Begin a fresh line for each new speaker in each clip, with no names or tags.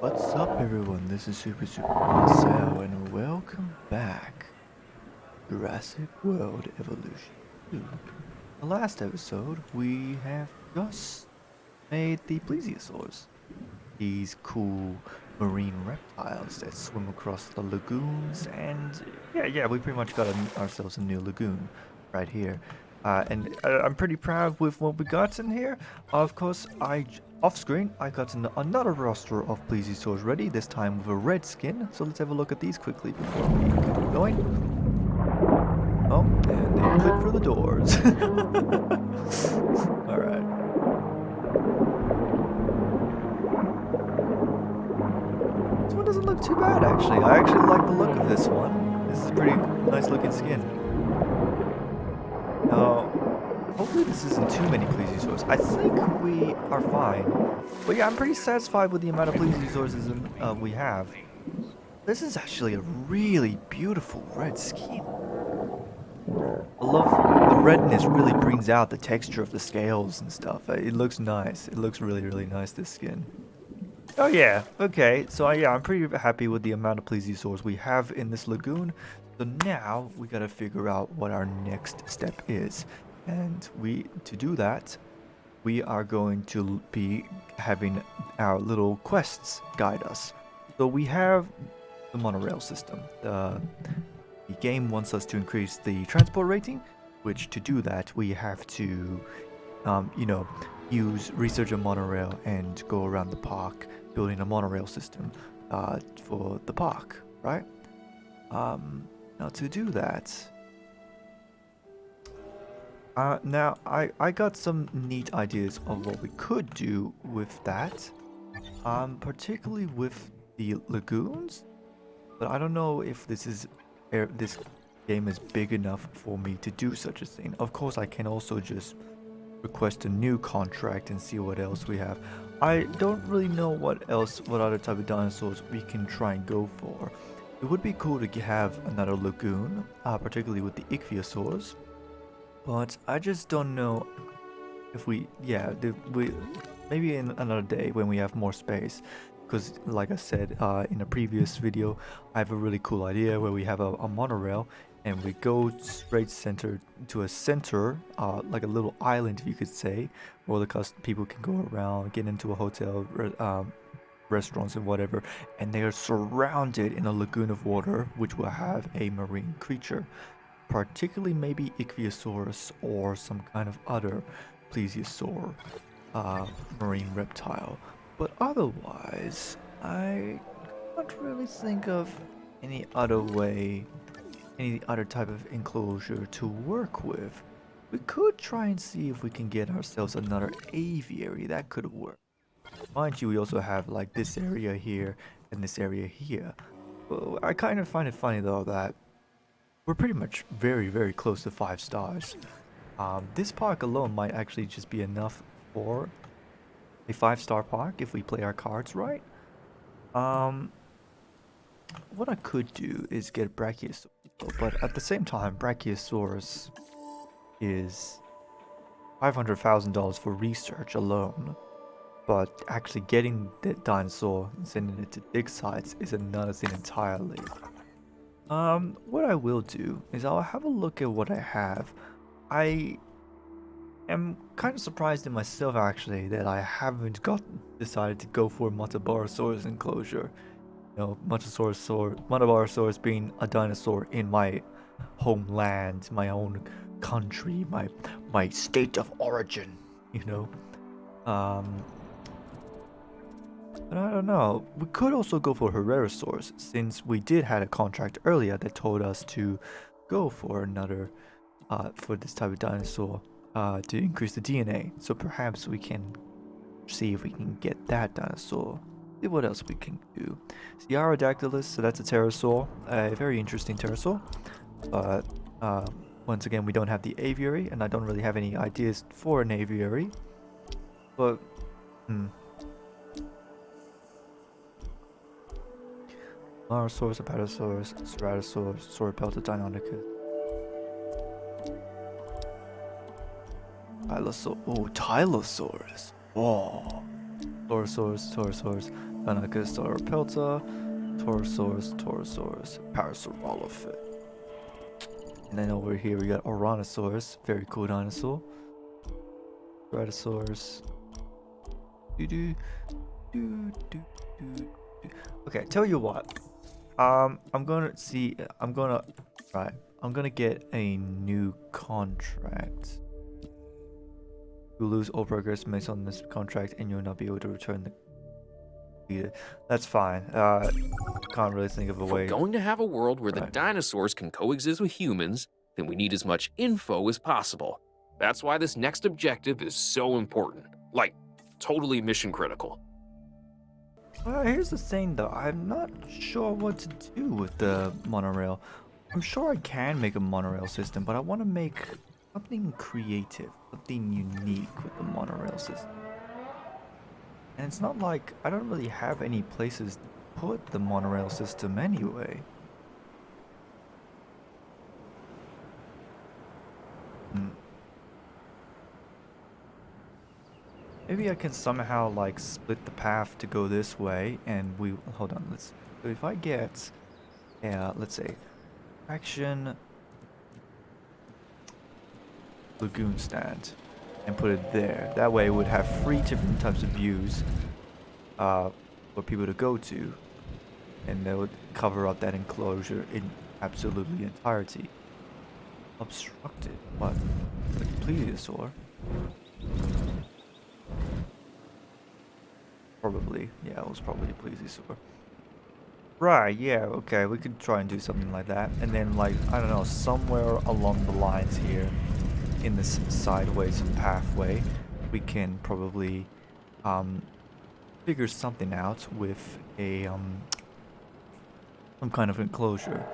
What's up, everyone? This is Super Marcel, and welcome back to Jurassic World Evolution 2. The last episode, we have just made the plesiosaurs. These cool marine reptiles that swim across the lagoons, and yeah, we pretty much got ourselves a new lagoon right here. I'm pretty proud with what we got in here. Of course, off screen I got another roster of plesiosaurs ready. This time with a red skin. So let's have a look at these quickly before we get going. Oh, and they clip through the doors. All right. This one doesn't look too bad, actually. I actually like the look of this one. This is a pretty nice looking skin. Now, hopefully this isn't too many plesiosaurs. I think we are fine. But yeah, I'm pretty satisfied with the amount of plesiosaurs we have. This is actually a really beautiful red skin. I love the redness really brings out the texture of the scales and stuff. It looks nice. It looks really, really nice, this skin. Oh yeah, okay. So yeah, I'm pretty happy with the amount of plesiosaurs we have in this lagoon. So now we gotta figure out what our next step is. And to do that, we are going to be having our little quests guide us. So we have the monorail system. The game wants us to increase the transport rating, which to do that we have to, use research a monorail and go around the park building a monorail system for the park, right? Now to do that, now I got some neat ideas of what we could do with that, particularly with the lagoons, but I don't know if this game is big enough for me to do such a thing. Of course, I can also just request a new contract and see what else we have. I don't really know what other type of dinosaurs we can try and go for. It would be cool to have another lagoon, particularly with the ichthyosaurs. But I just don't know if maybe in another day when we have more space. Because like I said in a previous video, I have a really cool idea where we have a monorail and we go straight to a center, like a little island, if you could say, where people can go around, get into a hotel, restaurants and whatever, and they are surrounded in a lagoon of water, which will have a marine creature, particularly maybe ichthyosaurus or some kind of other plesiosaur marine reptile. But otherwise, I can't really think of any other type of enclosure to work with. We could try and see if we can get ourselves another aviary. That could work. Mind you, we also have like this area here and this area here. Well, I kind of find it funny though that we're pretty much very, very close to 5 stars. This park alone might actually just be enough for a 5-star park if we play our cards right. What I could do is get Brachiosaurus, but at the same time, Brachiosaurus is $500,000 for research alone. But actually getting that dinosaur and sending it to dig sites is another thing entirely. What I will do is I'll have a look at what I have. I am kind of surprised in myself actually that I haven't decided to go for a Matabarosaurus enclosure. You know, Matabarosaurus being a dinosaur in my homeland, my own country, my state of origin, you know. But I don't know. We could also go for Herrerasaurus, since we did had a contract earlier that told us to go for another, for this type of dinosaur, to increase the DNA. So perhaps we can see if we can get that dinosaur. See what else we can do. Sciarodactylus, so that's a pterosaur, a very interesting pterosaur. But once again, we don't have the aviary, and I don't really have any ideas for an aviary. But Mosasaurus, Apatosaurus, Ceratosaurus, Sauropelta, Deinonychus. Tylosaurus. Oh, Tylosaurus. Oh. Torosaurus, Torosaurus, Anakisaurus, Torosaurus, Parasaurolophid. And then over here we got Oranosaurus, very cool dinosaur. Brachiosaurus. Do do do do do. Okay, tell you what. I'm gonna see. Right. I'm gonna get a new contract. You lose all progress based on this contract, and you'll not be able to return the. That's fine. Can't really think of a
If we're
way.
going to have a world where the
Right.
dinosaurs can coexist with humans, then we need as much info as possible. That's why this next objective is so important. Like, totally mission critical.
Here's the thing, though. I'm not sure what to do with the monorail. I'm sure I can make a monorail system, but I want to make something creative, something unique with the monorail system. And it's not like I don't really have any places to put the monorail system anyway. Hmm. Maybe I can somehow like split the path to go this way, and we hold on. So if I get, let's say, action lagoon stand, and put it there. That way, it would have 3 different types of views, for people to go to, and they would cover up that enclosure in absolutely entirety. Obstructed, what? The plesiosaur. Probably, yeah, it was probably a plesiosaur. Right, yeah, okay, we could try and do something like that. And then, like, I don't know, somewhere along the lines here, in this sideways pathway, we can probably, figure something out with a, some kind of enclosure.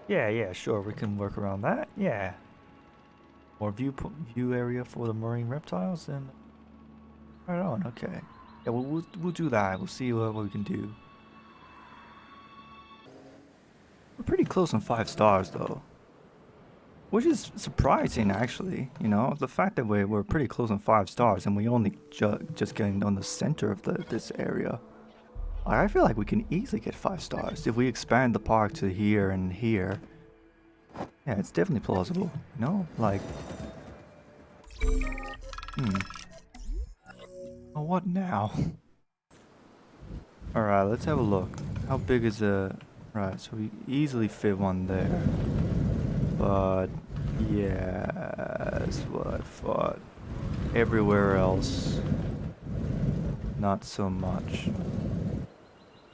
Yeah, sure, we can work around that, yeah. More view area for the marine reptiles, and right on, okay. Yeah, we'll do that, we'll see what we can do. We're pretty close on 5 stars, though. Which is surprising, actually. You know, the fact that we're pretty close on 5 stars and we only just getting on the center of this area. I feel like we can easily get 5 stars if we expand the park to here and here. Yeah, it's definitely plausible. You know, like, oh, what now? All right, let's have a look. How big is the? Right, so we easily fit one there. But yeah, that's what I thought. Everywhere else, not so much.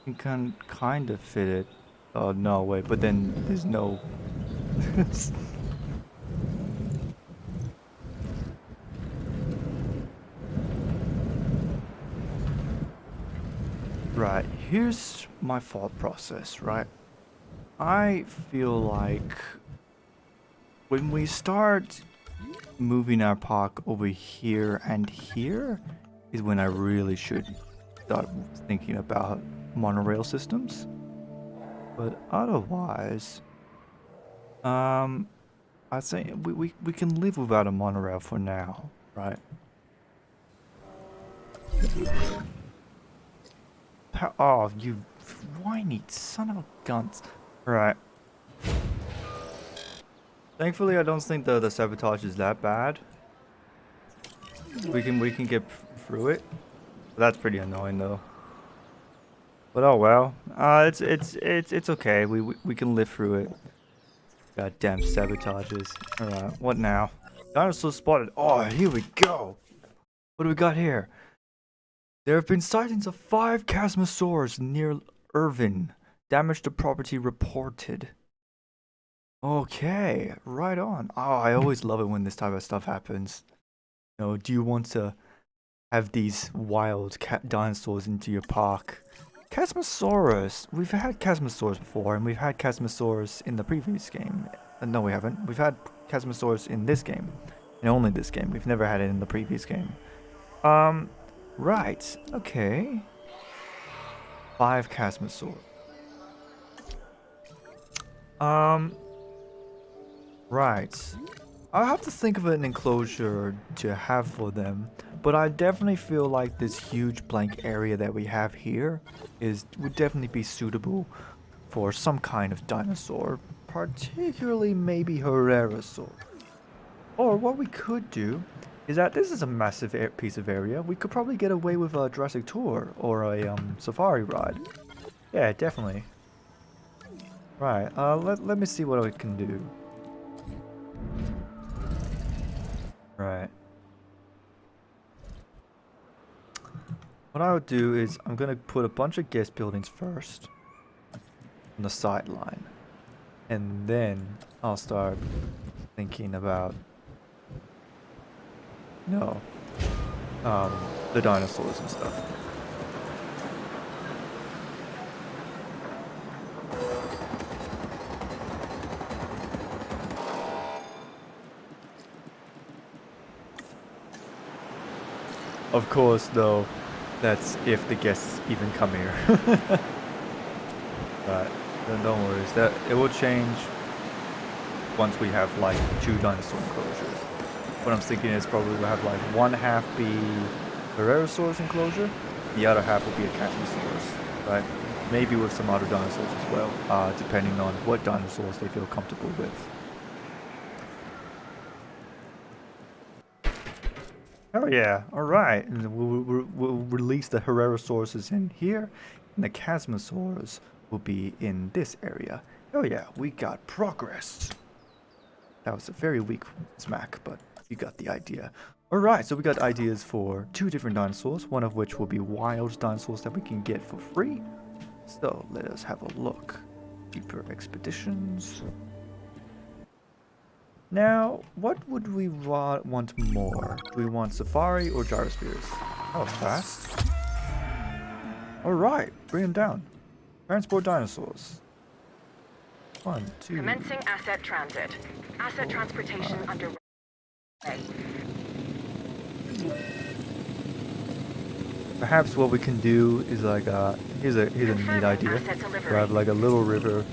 You can kind of fit it. Oh no, wait, but then there's no. Right, here's my thought process, right? I feel like when we start moving our park over here and here is when I really should start thinking about monorail systems. But otherwise, I think we can live without a monorail for now, right? Oh, you whiny son of a gun. Right. Thankfully, I don't think the sabotage is that bad. We can get through it. That's pretty annoying though. But oh well. It's okay. We can live through it. Goddamn sabotages. Alright, what now? Dinosaur spotted. Oh, here we go. What do we got here? There have been sightings of 5 Chasmosaurs near Irvin. Damage to property reported. Okay, right on. Oh, I always love it when this type of stuff happens. You know, do you want to have these wild cat dinosaurs into your park? Chasmosaurus. We've had Chasmosaurus before, and we've had Chasmosaurus in the previous game. No, we haven't. We've had Chasmosaurus in this game, and only this game. We've never had it in the previous game. Right. Okay. 5 Chasmosaurs. Right. I'll have to think of an enclosure to have for them. But I definitely feel like this huge blank area that we have here would definitely be suitable for some kind of dinosaur, particularly maybe Herrerasaur. Or what we could do is that this is a massive piece of area. We could probably get away with a Jurassic tour or a safari ride. Yeah, definitely. Right. Let me see what I can do. Right. What I would do is I'm gonna put a bunch of guest buildings first on the sideline, and then I'll start thinking about no, the dinosaurs and stuff. Of course, though, that's if the guests even come here. But then don't worry, that it will change once we have like 2 dinosaur enclosures. What I'm thinking is probably we'll have like one half be Herrerasaurus enclosure, the other half will be a Casmosaurus, right? Maybe with some other dinosaurs as well, depending on what dinosaurs they feel comfortable with. Oh yeah, alright. And then we'll release the Herrerasaurus in here, and the Chasmosaurus will be in this area. Oh yeah, we got progress. That was a very weak smack, but you got the idea. Alright, so we got ideas for 2 different dinosaurs, one of which will be wild dinosaurs that we can get for free. So let us have a look. Deeper expeditions. Now, what would we want more? Do we want Safari or Gyrospheres? That was fast. Alright, bring them down. Transport dinosaurs. 1, 2.
Commencing asset transit. Asset transportation underway.
Perhaps what we can do is like here's a neat idea. We have like a little river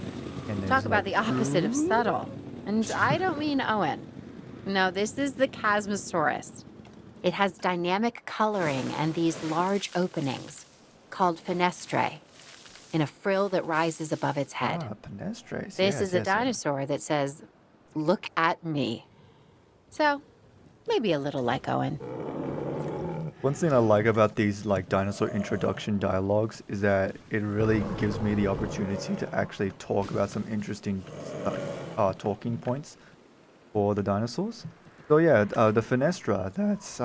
and
Talk about
like,
the opposite of subtle. And I don't mean Owen. No, this is the Chasmosaurus. It has dynamic coloring and these large openings, called fenestrae, in a frill that rises above its head.
Fenestrae.
This is a dinosaur that says, "Look at me." So, maybe a little like Owen.
One thing I like about these like dinosaur introduction dialogues is that it really gives me the opportunity to actually talk about some interesting talking points for the dinosaurs. So yeah, the fenestra. That's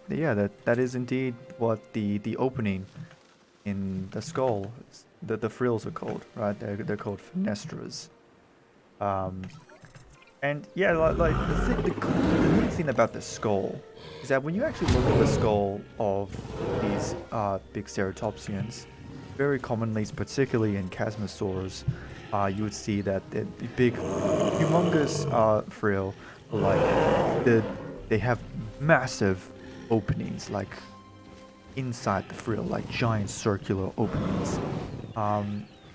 yeah, that is indeed what the opening in the skull, the frills are called, right? They're called fenestras. And yeah, like the neat thing about the skull is that when you actually look at the skull of these big ceratopsians, very commonly, particularly in Chasmosaurs, you would see that the big, humongous frill, like they have massive openings, like inside the frill, like giant circular openings.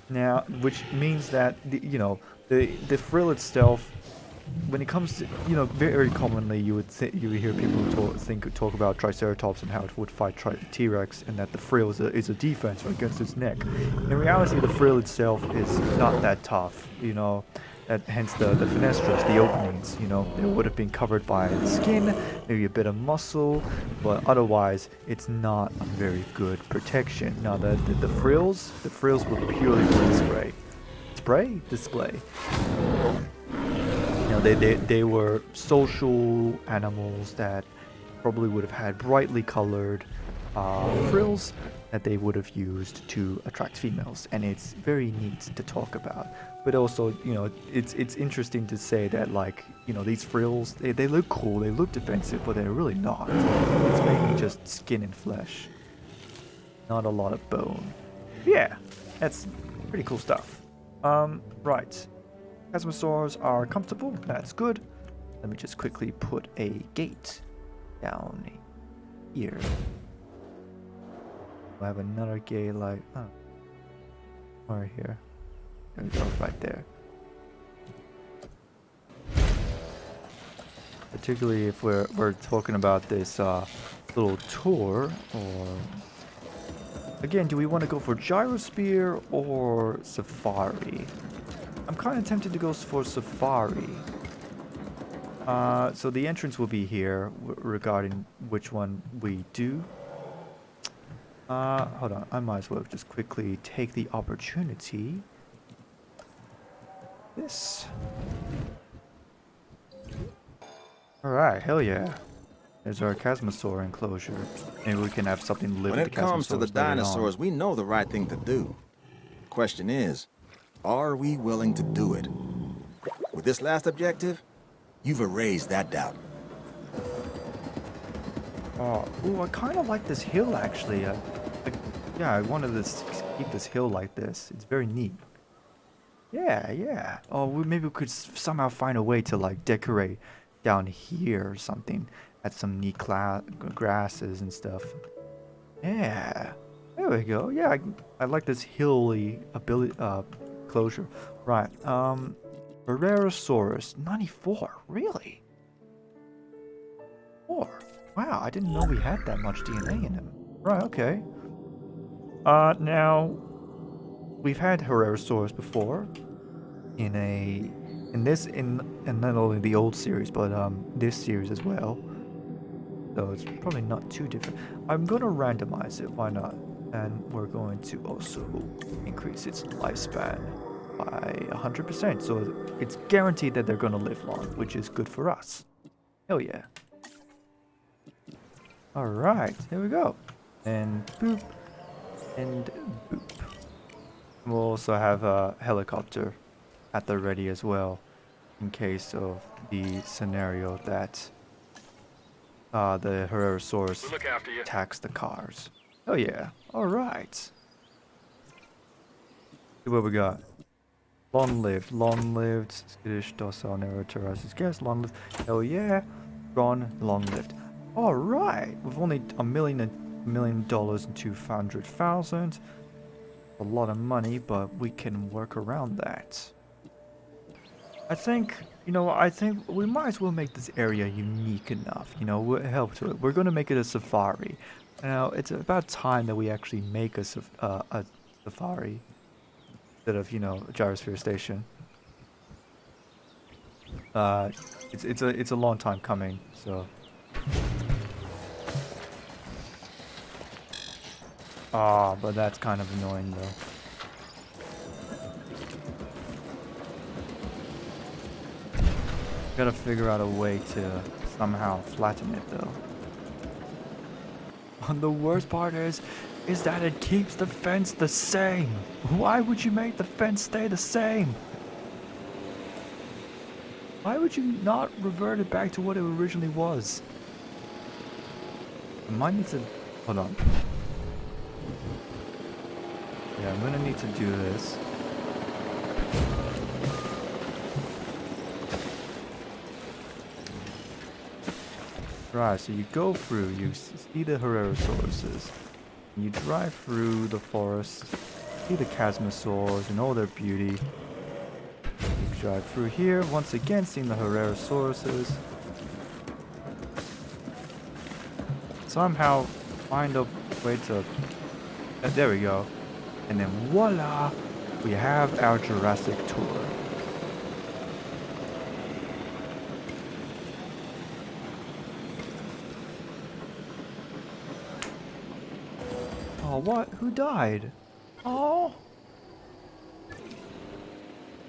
Now, which means that the frill itself, when it comes to, very commonly you would hear people talk about Triceratops and how it would fight T-Rex, and that the frill is a defense against its neck. In reality, the frill itself is not that tough, hence the fenestras, the openings, they would have been covered by skin, maybe a bit of muscle, but otherwise it's not a very good protection. Now the frills were purely for display. They were social animals that probably would have had brightly colored frills that they would have used to attract females, and it's very neat to talk about. But also, it's interesting to say that, like, these frills, they look cool, they look defensive, but they're really not. It's mainly just skin and flesh, not a lot of bone. Yeah, that's pretty cool stuff. Right. Chasmosaurs are comfortable, that's good. Let me just quickly put a gate down here. I have another gate like, right here. There we go, right there. Particularly if we're talking about this little tour, or again, do we want to go for gyrosphere or safari? I'm kind of tempted to go for safari. So the entrance will be here regarding which one we do. Hold on, I might as well just quickly take the opportunity. This. Alright, hell yeah. There's our Chasmosaur enclosure. Maybe we can have something live
When
with
it
the
comes to the
Chasmosaurs later on.
dinosaurs, we know the right thing to do. Question is, are we willing to do it? With this last objective, you've erased that doubt.
Oh, ooh, I kind of like this hill actually. Yeah, I wanted to keep this hill like this. It's very neat. Yeah, yeah. Oh, maybe we could somehow find a way to like decorate down here or something. Add some neat grasses and stuff. Yeah. There we go. Yeah, I like this hilly closure. Right. Herrerasaurus 94. Really? 4. Wow, I didn't know we had that much DNA in him. Right, okay. Now we've had Herrerasaurus before in not only the old series, but this series as well. So it's probably not too different. I'm gonna randomize it, why not? And we're going to also increase its lifespan by 100%. So it's guaranteed that they're gonna live long, which is good for us. Hell yeah. Alright, here we go. And boop. And boop. We'll also have a helicopter at the ready as well, in case of the scenario that the Herrerasaurus attacks the cars. Oh yeah, alright. See what we got. Long lived, skittish, docile, never terrorizes guests, long lived, hell yeah, gone, long lived. Alright, with only $1 million and 200,000. A lot of money, but we can work around that. I think we might as well make this area unique enough. We'll help to it. We're going to make it a safari. Now, it's about time that we actually make a safari instead of, a gyrosphere station. It's a long time coming, so. But that's kind of annoying though. Gotta figure out a way to somehow flatten it though. And the worst part is that it keeps the fence the same. Why would you make the fence stay the same? Why would you not revert it back to what it originally was? I might need to... Hold on. Yeah, I'm gonna need to do this. Right, so you go through, you see the Herrerasauruses. You drive through the forest, see the Chasmosaurs and all their beauty. You drive through here, once again seeing the Herrerasauruses. Somehow find a way to... there we go. And then voila, we have our Jurassic tour. Oh, what? Who died? Oh.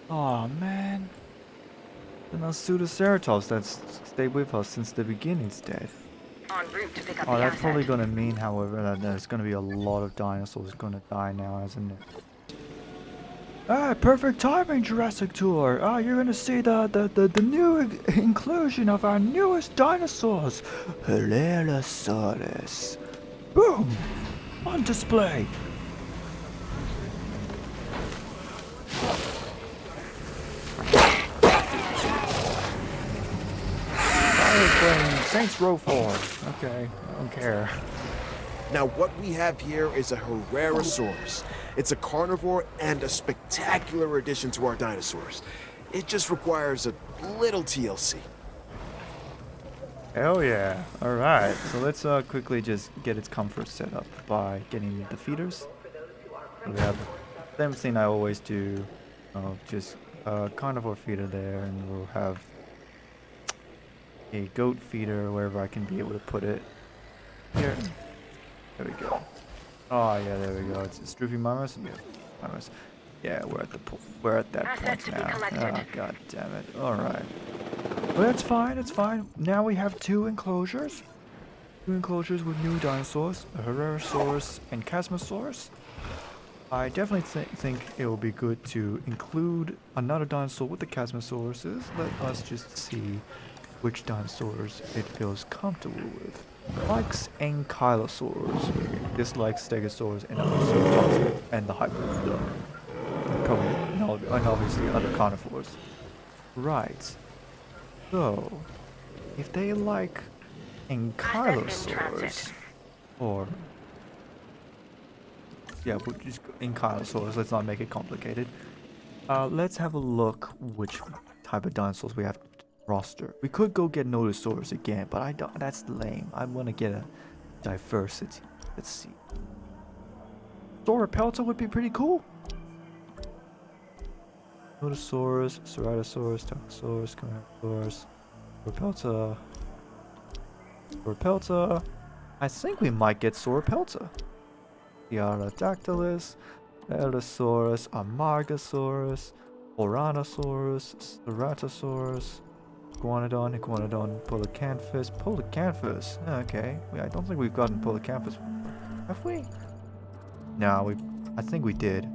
Oh, man. The Nasutoceratops that's stayed with us since the beginning's dead.
En route to pick up
Oh,
the
that's
asset.
probably gonna mean, however, that there's gonna be a lot of dinosaurs gonna die now, isn't it? Ah, perfect timing, Jurassic Tour. Ah, you're gonna see the new inclusion of our newest dinosaurs, Herrerasaurus. Boom, on display. Saints Row 4. Okay, I don't care.
Now, what we have here is a Herrerasaurus. It's a carnivore and a spectacular addition to our dinosaurs. It just requires a little TLC.
Hell yeah. Alright, so let's quickly just get its comfort set up by getting the feeders. So we have the same thing I always do. Just carnivore feeder there, and we'll have a goat feeder wherever I can be able to put it. Here. There we go. Oh yeah, there we go. It's Stroopy Mamas. Yeah, Mamas. Yeah, we're at that
Asset
point
to be
now.
collected.
Oh god damn it. Alright. Well, that's fine, it's fine. Now we have two enclosures. Two enclosures with new dinosaurs, a Herrerasaurus and Chasmosaurus. I definitely think it will be good to include another dinosaur with the Chasmosauruses. Let us just see which dinosaurs it feels comfortable with. Likes Ankylosaurs, dislikes Stegosaurs, and also and the Hyperphaeron. Probably, and obviously other carnivores. Right. So, if they like Ankylosaurs, or yeah, we'll just go Ankylosaurs. Let's not make it complicated. Let's have a look which type of dinosaurs we have to roster. We could go get Nodosaurus again, but I don't. That's lame. I want to get a diversity. Let's see. Sauropelta would be pretty cool. Nodosaurus, Ceratosaurus, Tachosaurus, Chimerasaurus, Sauropelta. Sauropelta. I think we might get Sauropelta. Pterodactylus, Eldosaurus, Amargasaurus, Oranosaurus, Ceratosaurus, Iguanodon, Polycanthus. Okay, I don't think we've gotten Polycanthus before. Have we? No, I think we did.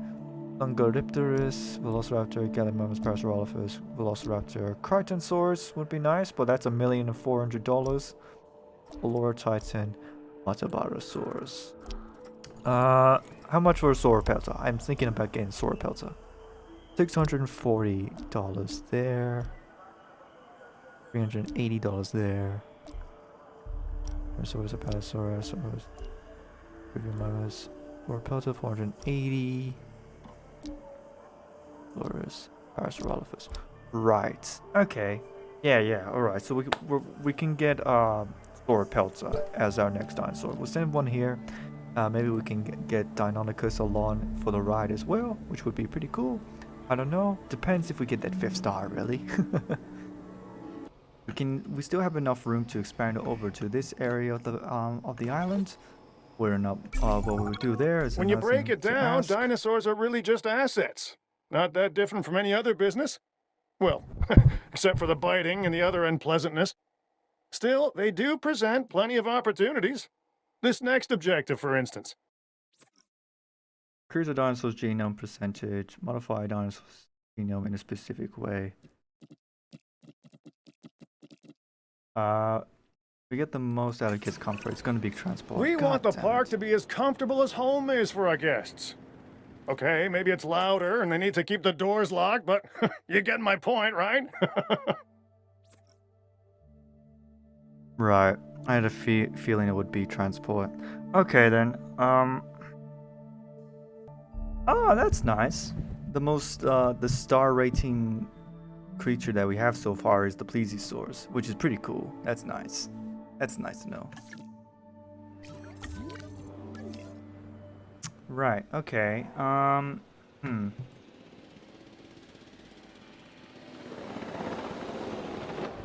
Ungaripterus, Velociraptor, Gallimimus, Parasaurolophus, Velociraptor, Crichtonsaurus would be nice, but that's $1,400,000. Allura Titan, Matabarosaurus. How much for a Sauropelta? I'm thinking about getting Sauropelta. $640 there. $380 there. Sauropelta, Apatosaurus, Sauropelta, Sauropelta, 480. Loris, Parasaurolophus. Right. Okay. Yeah. Alright. So we can get Sauropelta as our next dinosaur. We'll send one here. Maybe we can get Deinonychus along for the ride as well, which would be pretty cool. I don't know. Depends if we get that 5th star, really. We still have enough room to expand over to this area of the island. We're not. What we do there is
when you
another
break
thing
it
to
down,
ask.
dinosaurs are really just assets. Not that different from any other business. Well, except for the biting and the other unpleasantness. Still, they do present plenty of opportunities. This next objective, for instance.
Increase a dinosaur's genome percentage. Modify a dinosaur's genome in a specific way. We get the most out of kids' comfort. It's going to be transport.
We want the
damn
park
it.
to be as comfortable as home is for our guests. Okay, maybe it's louder and they need to keep the doors locked, but you get my point, right?
Right. I had a feeling it would be transport. Okay then. Oh, that's nice. The star rating creature that we have so far is the Plesiosaurus, which is pretty cool. That's nice. That's nice to know. Right. Okay.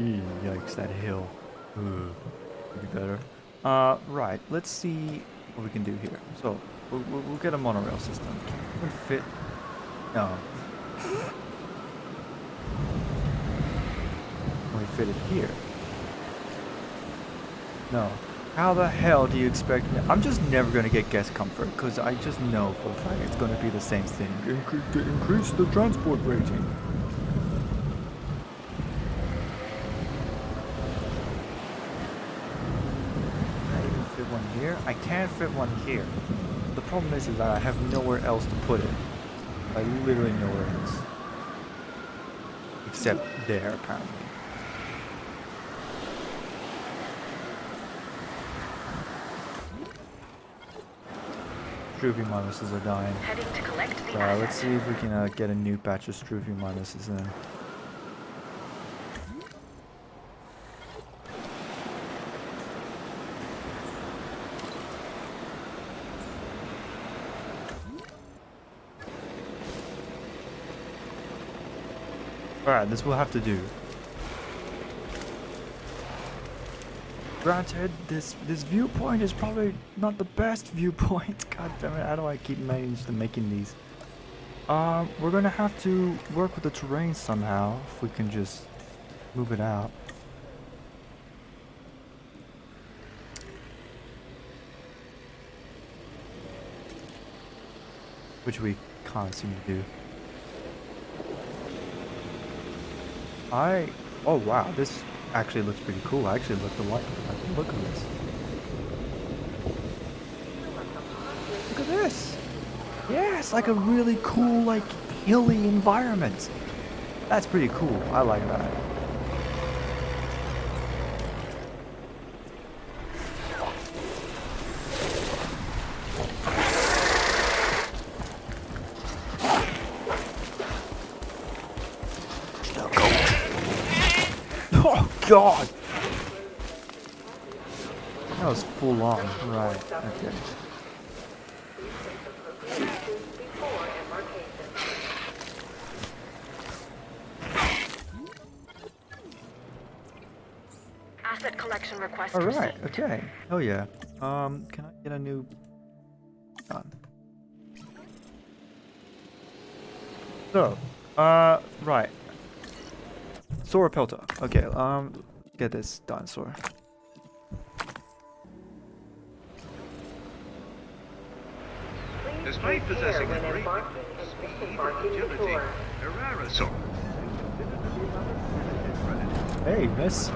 Yikes! That hill. Ooh, could be better. Right. Let's see what we can do here. So we'll get a monorail system. Can we fit? No. Can we fit it here? No. How the hell do you expect me? I'm just never going to get guest comfort because I just know for a fact it's going to be the same thing. Increase the transport rating. Can I even fit one here? I can't fit one here. The problem is that I have nowhere else to put it. Like literally nowhere else. Except there, apparently. Struvy minuses are dying.
Heading to collect the
Let's see
asset.
if we can get a new batch of Struvy minuses in. Alright, this will have to do. Granted, this viewpoint is probably not the best viewpoint. God damn it, how do I keep managing to making these? We're gonna have to work with the terrain somehow, if we can just move it out. Which we can't seem to do. Oh wow, this actually looks pretty cool. I actually like the look of this. Look at this. Yeah, it's like a really cool, like, hilly environment. That's pretty cool. I like that. Oh God! That was full on. Right. Okay.
Asset collection request
All right.
received.
Okay. Oh yeah. Can I get a new gun? So, right. Sora Pelta. Okay. Get this dinosaur.
Despite possessing a great speed and agility, Herrerasaur.
Hey, miss.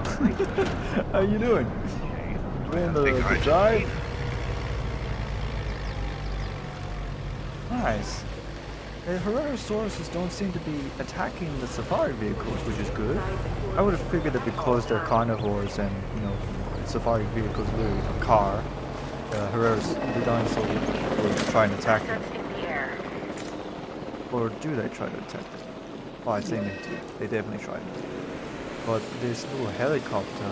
How you doing? Doing the drive? Nice. The Herrerasauruses don't seem to be attacking the safari vehicles, which is good. I would have figured that because they're carnivores and, you know, safari vehicles are really a car, the dinosaur would try and attack them.
Assets in the air.
Or do they try to attack them? Oh, I'd say they do. They definitely try to. But this little helicopter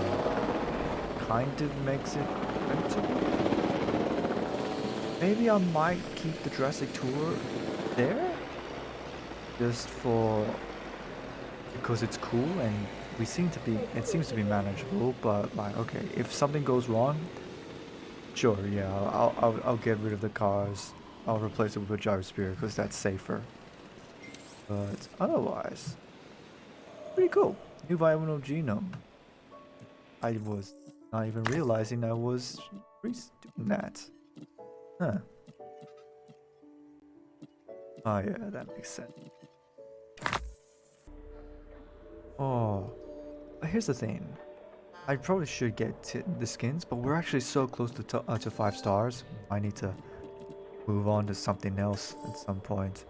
kind of makes it rentable. Maybe I might keep the Jurassic tour there? Just because it's cool and it seems to be manageable, but like, okay, if something goes wrong, sure, yeah, I'll get rid of the cars. I'll replace it with a gyrosphere because that's safer. But otherwise, pretty cool. New viral genome. I was not even realizing I was doing that. Huh. Oh yeah, that makes sense. Oh, but here's the thing. I probably should get the skins, but we're actually so close to 5 stars. I need to move on to something else at some point.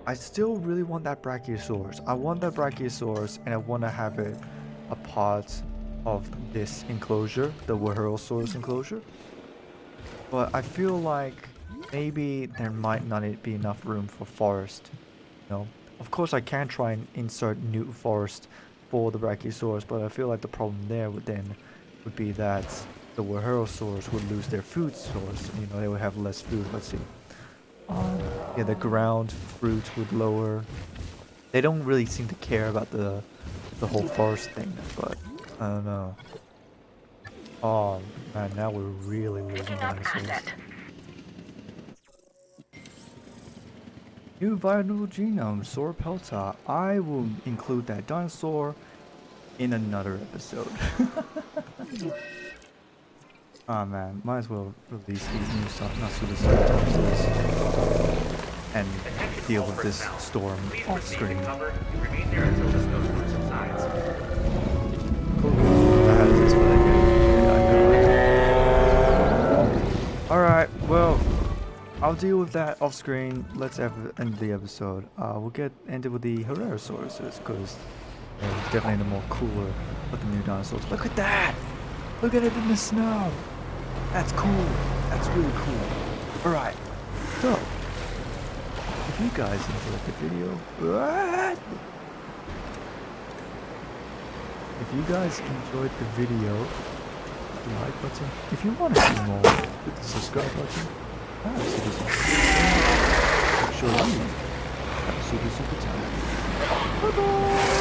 I still really want that Brachiosaurus. I want that Brachiosaurus, and I want to have it a part of this enclosure, the Waharosaurus enclosure. But I feel like maybe there might not be enough room for forest. You know, of course I can try and insert new forest for the Brachiosaurus, but I feel like the problem there would be that the Waharosaurus would lose their food source. You know, they would have less food. Let's see. Yeah, the ground fruit would lower. They don't really seem to care about the whole forest thing, but I don't know. Oh man, now we're really losing
Picking up
dinosaurs.
asset.
New viral genome, Sora Pelta. I will include that dinosaur in another episode. Oh man, might as well release these new Nasuda and deal with this storm off screen.
Remain there until the snowstorm subsides.
Cool. That is what I get. Alright, well, I'll deal with that off screen. Let's end the episode. We'll end it with the Herrerasauruses, because they're definitely the more cooler looking new dinosaurs. Look at that! Look at it in the snow! That's cool. That's really cool. Alright, so, if you guys enjoyed the video, if you guys enjoyed the video, hit the like button. If you want to see more, hit the subscribe button. Make sure you have a super time. Bye bye!